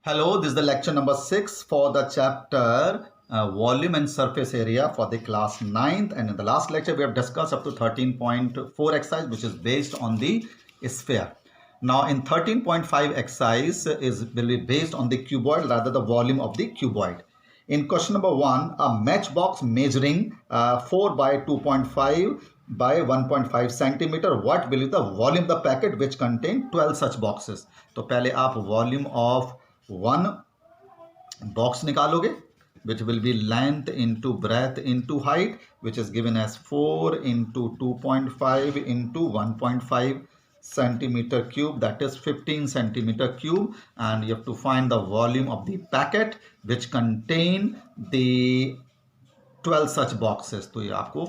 Hello, this is the lecture number 6 for the chapter volume and surface area for the class 9th, and in the last lecture we have discussed up to 13.4 exercise which is based on the sphere. Now in 13.5 exercise will be based on the cuboid, rather the volume of the cuboid. In question number 1, a matchbox measuring 4 by 2.5 by 1.5 centimeter, what will be the volume of the packet which contain 12 such boxes? तो पहले आप volume of one box निकालोगे which will be length into breadth into height, which is given as 4 into 2.5 into 1.5 centimeter cube, that is 15 centimeter cube, and you have to find the volume of the packet which contain the 12 such boxes. तो ये आपको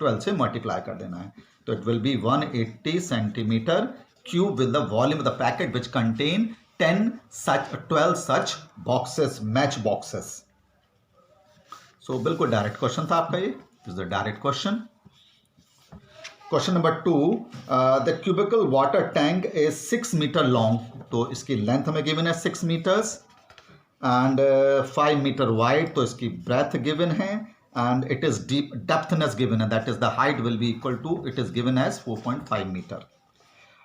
12 से multiply कर देना है. तो it will be 180 centimeter cube with the volume of the packet which contain 12 such boxes, match boxes. So बिल्कुल direct question था आपका ये. This is the direct question. Question number 2, the cubical water tank is 6 meter long. तो इसकी length हमें given है 6 meters and 5 meter wide. तो इसकी breadth given है and it is deep depthness given है, that is the height will be equal to, it is given as 4.5 meter.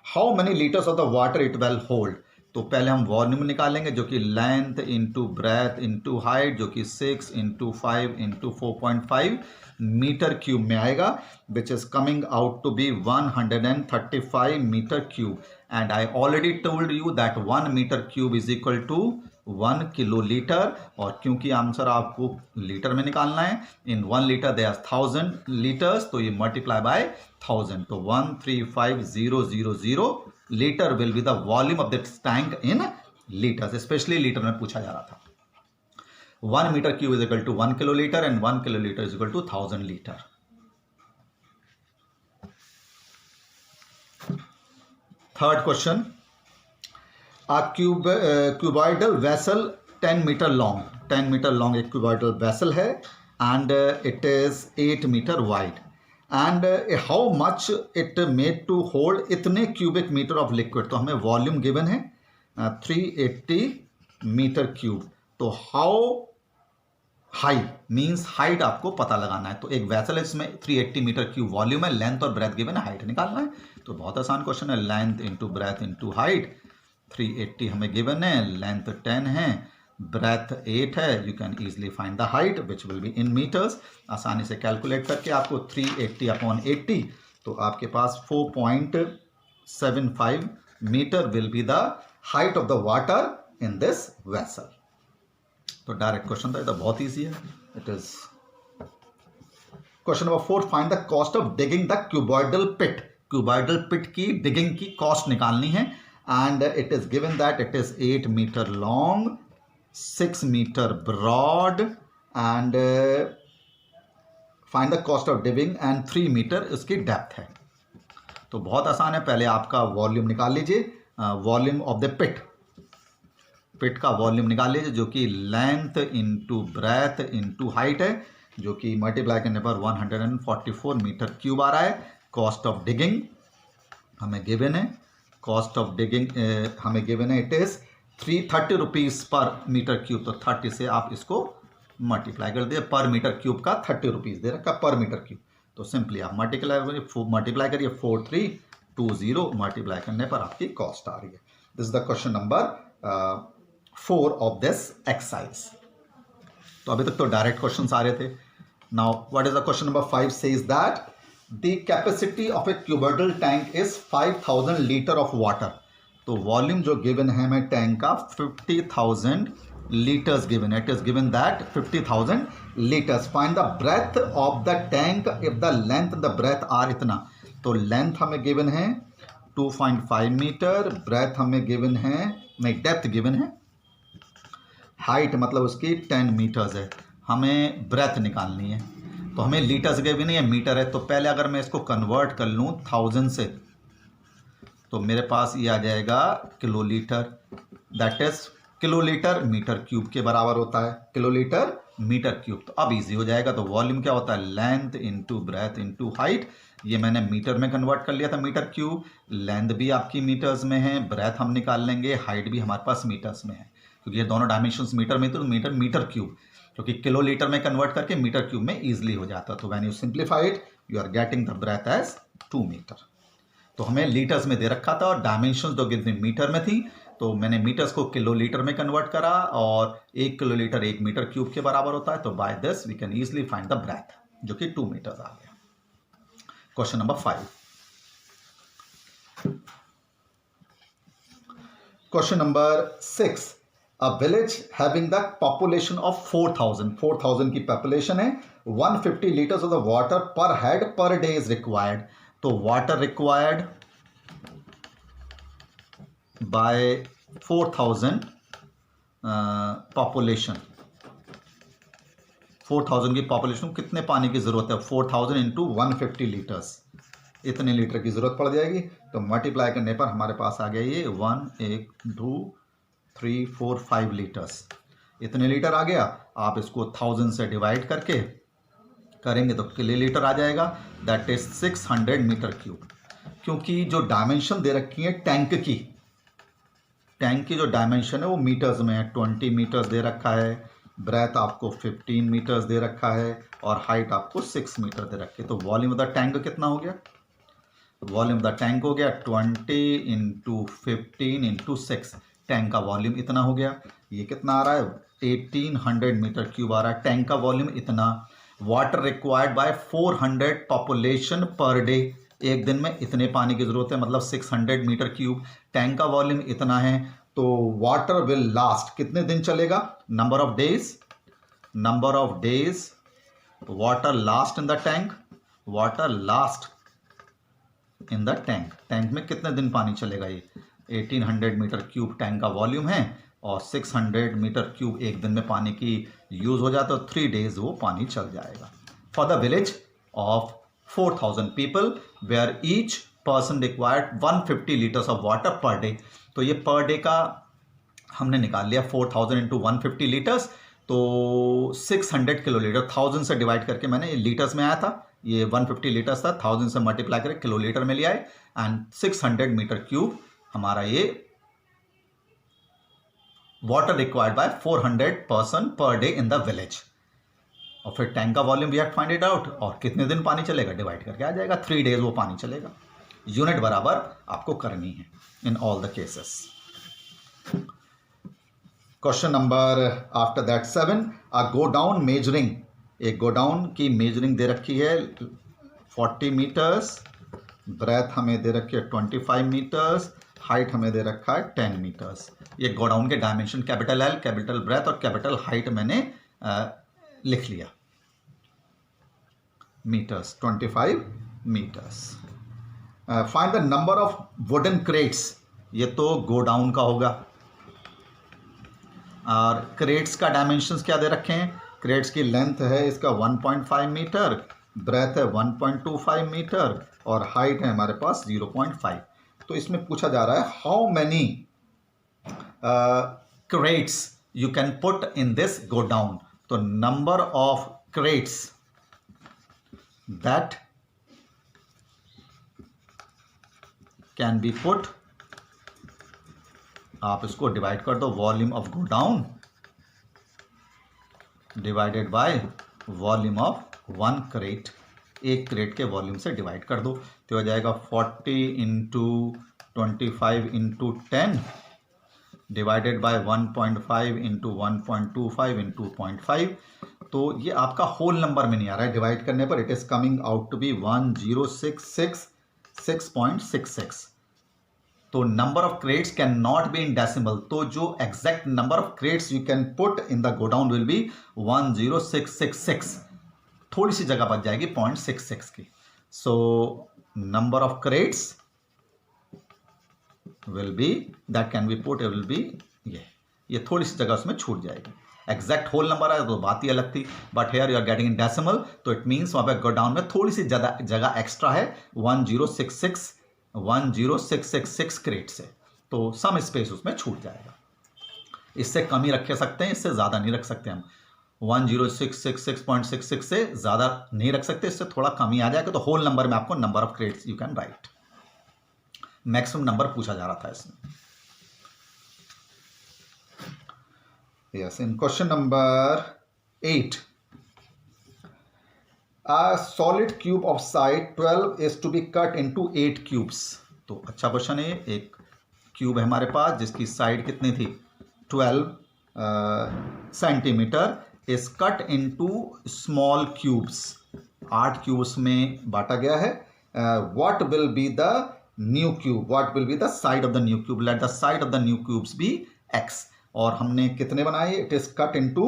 How many liters of the water it will hold? तो पहले हम volume निकालेंगे जो कि length into breadth into height, जो कि 6 into 5 into 4.5 metre cube में आएगा, which is coming out to be 135 metre cube. And I already told you that 1 metre cube is equal to 1 kilo litre. और क्योंकि answer आपको litre में निकालना है, in 1 litre there are 1000 litres, तो ये मल्टीप्लाई बाय 1000, तो 135000 liter will be the volume of this tank in liters. Especially liter में पूछा जा रहा था. 1 meter cube is equal to 1 kiloliter and 1 kiloliter is equal to 1000 liter. Third question, a cuboidal vessel 10 meter long. 10 meter long एक cuboidal vessel है and it is 8 meter wide. And how much it made to hold इतने cubic meter of liquid. तो हमें volume given है 380 meter cube. तो how high means height आपको पता लगाना है. तो एक vessel है इसमें 380 meter cube volume है, length और breadth given है, height निकालना है. तो बहुत आसान क्वेश्चन है. length into breadth into height. 380 हमें given है, length 10 है, ब्रेथ 8 है. You can easily find the height which will be in metres. आसानी से कैलकुलेट करके आपको 380 अपॉन 80, तो आपके पास 4.75 metre will be the height of the water in this vessel. तो डायरेक्ट क्वेश्चन था, ये तो बहुत ईजी है. It is question number 4, find the cost of digging the cuboidal pit. Cuboidal pit की डिगिंग की कॉस्ट निकालनी है and it is given that it is 8 metre long, 6 meter broad and find the cost of digging and 3 meter इसकी depth है. तो बहुत आसान है. पहले आपका वॉल्यूम निकाल लीजिए, वॉल्यूम ऑफ द पिट. पिट का वॉल्यूम निकाल लीजिए जो कि length into breadth into height है, जो कि मल्टीप्लाई करने पर 144 मीटर क्यूब आ रहा है. कॉस्ट ऑफ डिगिंग हमें गिवन है, कॉस्ट ऑफ डिगिंग हमें गिवन है, इट इज 30 रुपीज़ पर मीटर क्यूब. तो 30 से आप इसको मल्टीप्लाई कर दिए, पर मीटर क्यूब का 30 रुपीज़ दे रखा पर मीटर क्यूब. तो सिंपली आप मल्टीप्लाई करिए 4320, मल्टीप्लाई करने पर आपकी कॉस्ट आ रही है. This is the question number 4 of this exercise. तो अभी तक तो डायरेक्ट क्वेश्चन आ रहे थे. Now what is the question number 5 says that the capacity of a cuboidal tank is 5000 litre of water. तो वॉल्यूम जो गिवन है हमें टैंक का 50,000 लीटर्स गिवन है. It is given that 50,000 litres. Find the breadth of the tank if the length the breath are इतना. तो length हमें given है 2.5 मीटर, ब्रेथ हमें गिवन है, नहीं डेप्थ गिवन है, हाइट मतलब उसकी 10 मीटर्स है. हमें ब्रेथ निकालनी है. तो हमें लीटर्स गिवन है, मीटर है. तो पहले अगर मैं इसको कन्वर्ट कर लूँ 1000 से, तो मेरे पास ये आ जाएगा kilolitre. That is kilolitre metre cube के बराबर होता है, किलोलीटर मीटर क्यूब. तो अब इजी हो जाएगा. तो वॉल्यूम क्या होता है, length into breadth into height. ये मैंने मीटर में कन्वर्ट कर लिया था, मीटर क्यूब. लेंथ भी आपकी मीटर्स में है, ब्रेथ हम निकाल लेंगे, हाइट भी हमारे पास मीटर्स में है. क्योंकि ये दोनों डायमेंशंस मीटर में, तो मीटर मीटर क्यूब, क्योंकि किलो लीटर में कन्वर्ट करके मीटर क्यूब में ईजिली हो जाता। तो when you simplify it you are getting the breadth as 2 metre. तो हमें लीटर्स में दे रखा था और डायमेंशंस जो गिवन मीटर में थी, तो मैंने मीटर्स को किलो लीटर में कन्वर्ट करा और 1 किलो लीटर 1 मीटर क्यूब के बराबर होता है। तो by this we can easily find the breadth, जो कि 2 मीटर्स आ गया। Question number 5। Question number 6। A village having the population of 4,000 की पॉपुलेशन है, 150 लीटर्स ऑफ द वाटर पर head per day is required. तो वाटर रिक्वायर्ड बाय 4,000 पॉपुलेशन, 4,000 की population को कितने पानी की जरूरत है? 4,000 इंटू 150 लीटर्स, इतने लीटर की जरूरत पड़ जाएगी। तो मल्टीप्लाई करने पर हमारे पास आ गया ये 1 2 3 4 5 लीटर्स, इतने लीटर आ गया। आप इसको 1000 से डिवाइड करके करेंगे तो किलो लीटर आ जाएगा, दैट इज 600 मीटर क्यूब। क्योंकि जो डायमेंशन दे रखी है टैंक की जो डायमेंशन है वो मीटर्स में है, 20 मीटर्स दे रखा है, ब्रेथ आपको 15 मीटर्स दे रखा है और हाइट आपको 6 मीटर दे रखी है। तो वॉल्यूम ऑफ द टैंक कितना हो गया? वॉल्यूम ऑफ द टैंक हो गया 20 इंटू 15 इंटू 6, टैंक का वॉल्यूम इतना हो गया। ये कितना आ रहा है? 1800 मीटर क्यूब आ रहा है टैंक का वॉल्यूम इतना। Water required by 400 population per day, एक दिन में इतने पानी की जरूरत है, मतलब 600 मीटर क्यूब। टैंक का वॉल्यूम इतना है, तो वाटर विल लास्ट, कितने दिन चलेगा? Number of days water last in the tank, water last in the tank, tank में कितने दिन पानी चलेगा? ये 1800 मीटर क्यूब टैंक का वॉल्यूम है और 600 मीटर क्यूब एक दिन में पानी की यूज हो जाता है, तो 3 डेज वो पानी चल जाएगा। For the village of 4,000 people where each person required 150 litres of water per day. तो ये पर डे का हमने निकाल लिया, 4,000 इंटू 150 लीटर्स, तो 600 किलो लीटर, 1000 से डिवाइड करके मैंने ये लीटर्स में आया था, ये 150 लीटर्स था, 1000 से मल्टीप्लाई करके किलो लीटर में लिया है, एंड 600 मीटर क्यूब हमारा ये water required by 400 person per day in the village. और फिर टैंक का volume we have find it out, और कितने दिन पानी चलेगा डिवाइड करके आ जाएगा, 3 डेज वो पानी चलेगा। यूनिट बराबर आपको करनी है in all the cases. Question number after that 7, a godown measuring, एक गोडाउन की मेजरिंग दे रखी है 40 मीटर्स, ब्रेथ हमें दे रखी है 25 मीटर्स, हाइट हमें दे रखा है 10 मीटर्स। ये गोडाउन के dimension capital L, capital breadth और कैपिटल हाइट मैंने लिख लिया, metres 25 metres. Find the number of wooden crates, ये तो गोडाउन का होगा, और क्रेट्स का डायमेंशंस क्या दे रखे हैं? क्रेट्स की लेंथ है इसका 1.5 मीटर, ब्रेथ है 1.25 मीटर और हाइट है हमारे पास 0.5। तो इसमें पूछा जा रहा है how many crates you can put in this godown. तो number of crates that can be put, आप इसको डिवाइड कर दो, volume of godown divided by volume of 1 crate, एक क्रेट के वॉल्यूम से डिवाइड कर दो, तो हो जाएगा 40 into 25 into 10 divided by 1.5 into 1.25 into 0.5। तो ये आपका होल नंबर में नहीं आ रहा है डिवाइड करने पर, it is coming out to be 1066.66। तो number of crates can not be in decimal, तो जो exact number of crates you can put in the godown will be 10666, थोड़ी सी जगह बच जाएगी 0.66 की। So number of crates will be that can be put will be ये थोड़ी सी जगह उसमें छूट जाएगी। एग्जैक्ट होल नंबर आया तो बात ही अलग थी, but here you are getting in decimal, तो इट मीन्स वहां पे गोडाउन में थोड़ी सी जगह एक्स्ट्रा है, 10666 क्रेट से, तो सम स्पेस उसमें छूट जाएगा। इससे कम ही रखे सकते हैं, इससे ज़्यादा नहीं रख सकते हम, 10666.66 से ज़्यादा नहीं रख सकते, इससे थोड़ा कम ही आ जाएगा। तो होल नंबर में आपको number of crates you can write, maximum number पूछा जा रहा था इसमें। Yes, in question number 8, a solid cube of side 12 is to be cut into 8 cubes. तो अच्छा क्वेश्चन है. एक क्यूब है हमारे पास जिसकी साइड कितनी थी 12 centimetre, is cut into small cubes. 8 cubes में बांटा गया है. What will be the new cube, what will be the side of the new cube, let the side of the new cubes be x. और हमने कितने बनाए, it is cut into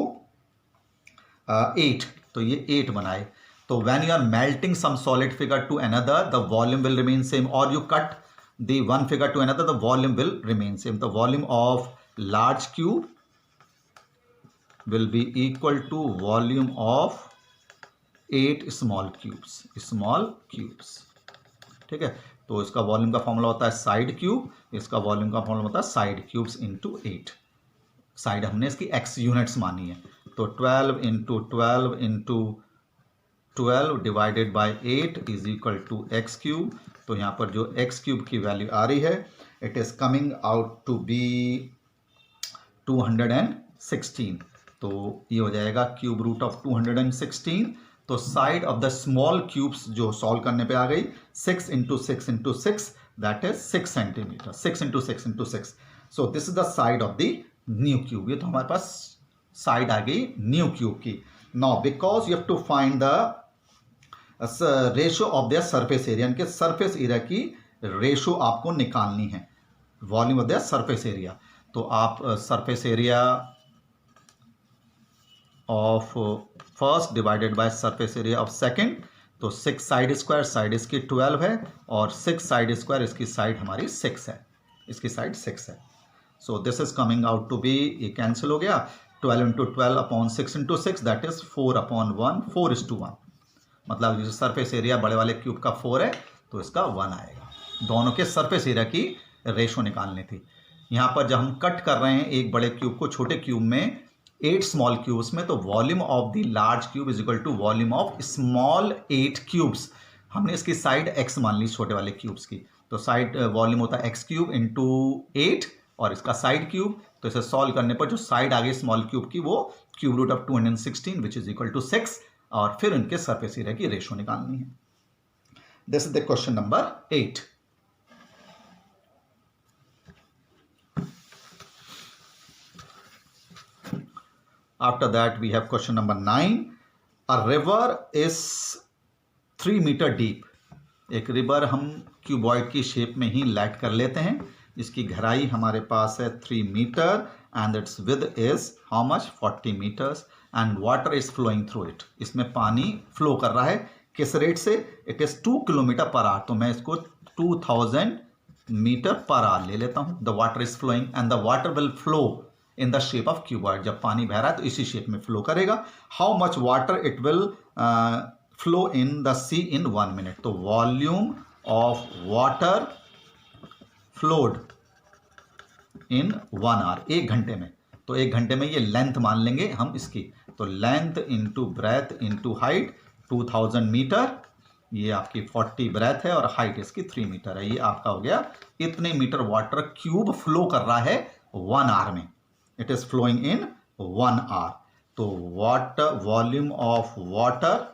8, तो ये 8 बनाए. तो when you are melting some solid figure to another the volume will remain same, और you cut the one figure to another, the volume will remain same. The volume of large cube will be equal to volume of 8 small cubes. ठीक है. तो इसका volume का formula होता है side cube, इसका volume का फॉर्मूला होता है साइड क्यूब्स इंटू 8. साइड हमने इसकी x यूनिट्स मानी है. तो 12 into 12 into 12 divided by 8 is equal to x cube. तो यहाँ पर जो x क्यूब की वैल्यू आ रही है, it is coming out to be 216. तो ये हो जाएगा क्यूब रूट ऑफ 216. तो side of the small cubes जो सॉल्व करने पे आ गई 6 into 6 into 6, that is 6 centimetre. 6 into 6 into 6. So this is the side of the new cube. ये तो हमारे पास साइड आ गई न्यू क्यूब की. Now because you have to find the ratio of their surface area, इनके surface area की ratio आपको निकालनी है. Volume of their surface area. तो आप surface area of first divided by surface area of second. तो 6 side square, side इसकी 12 है और 6 साइड स्क्वायर, इसकी साइड हमारी 6 है, इसकी साइड 6 है. So this is coming out to be, ये कैंसिल हो गया, 12 into 12 upon 6 into 6, that is 4 upon 1, 4:1. मतलब जो सरफेस एरिया बड़े वाले क्यूब का 4 है तो इसका 1 आएगा. दोनों के सरफेस एरिया की रेशो निकालनी थी. यहाँ पर जब हम कट कर रहे हैं एक बड़े क्यूब को छोटे क्यूब में 8 स्मॉल क्यूब्स में, तो volume of the large cube is equal to volume of small 8 cubes. हमने इसकी साइड x मान ली छोटे वाले क्यूब्स की. तो साइड वॉल्यूम होता है x क्यूब इंटू 8 और इसका साइड क्यूब. तो इसे सॉल्व करने पर जो साइड आ गई स्मॉल क्यूब की वो cube root of 216 which is equal to 6, और फिर उनके सरफेस एरिया की रेशो निकालनी है. This is the question number 8. After that we have question number 9. A river is 3 metre deep. एक रिवर हम क्यूबॉइड की शेप में ही लाइट कर लेते हैं. इसकी गहराई हमारे पास है 3 metre and its width is how much 40 metres and water is flowing through it. इसमें पानी फ्लो कर रहा है किस रेट से, it is 2 kilometre per hour. तो मैं इसको 2000 मीटर पर आवर ले लेता हूं. The water is flowing and the water will flow in the shape of cuboid. जब पानी बह रहा है तो इसी शेप में फ्लो करेगा. How much water it will flow in the sea in 1 minute. तो volume of water flowed in 1 hour, 1 घंटे में. तो 1 घंटे में ये लेंथ मान लेंगे हम इसकी. तो length into breadth into height 2000 metre, ये आपकी 40 ब्रेथ है और हाइट इसकी 3 मीटर है. ये आपका हो गया इतने मीटर वाटर क्यूब फ्लो कर रहा है 1 आवर में. It is flowing in 1 hour. तो water volume of water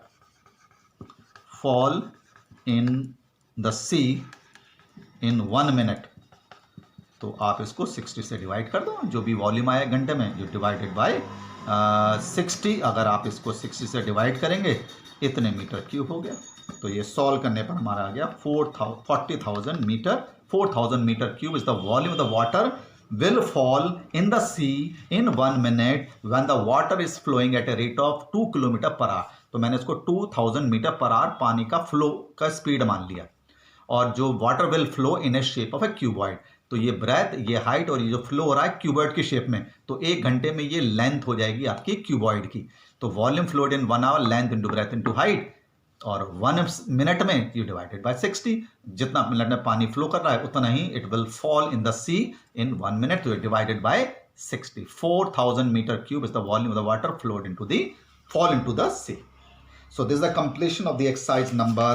fall in the sea in 1 minute. तो आप इसको 60 से डिवाइड कर दो. जो भी वॉल्यूम आया घंटे में जो डिवाइडेड बाय 60. अगर आप इसको 60 से डिवाइड करेंगे इतने मीटर क्यूब हो गया. तो ये सॉल्व करने पर हमारा आ गया 40,000 metre. 4000 metre cube is the volume of the water will fall in the sea in 1 minute when the water is flowing at a rate of 2 kilometre per hour. तो मैंने इसको 2000 मीटर पर आवर पानी का flow का speed मान लिया. और जो water will flow in A shape of A cuboid. तो ये ब्रेथ, ये हाइट और ये जो फ्लो हो रहा है क्यूबॉइड की शेप में. तो 1 घंटे में ये लेंथ हो जाएगी आपकी क्यूबॉइड की. तो volume flowed in 1 hour, length into breadth into height, और 1 मिनट में यू डिवाइडेड बाय 60. जितना मिनट में पानी फ्लो कर रहा है उतना ही it will fall in the sea in 1 minute. तो divided by 60. 4000 metre cube is the volume of the water flowed into the fall into the sea. So this is the completion of the exercise number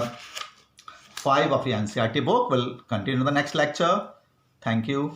5 of the NCERT book. We'll continue in the next lecture. Thank you.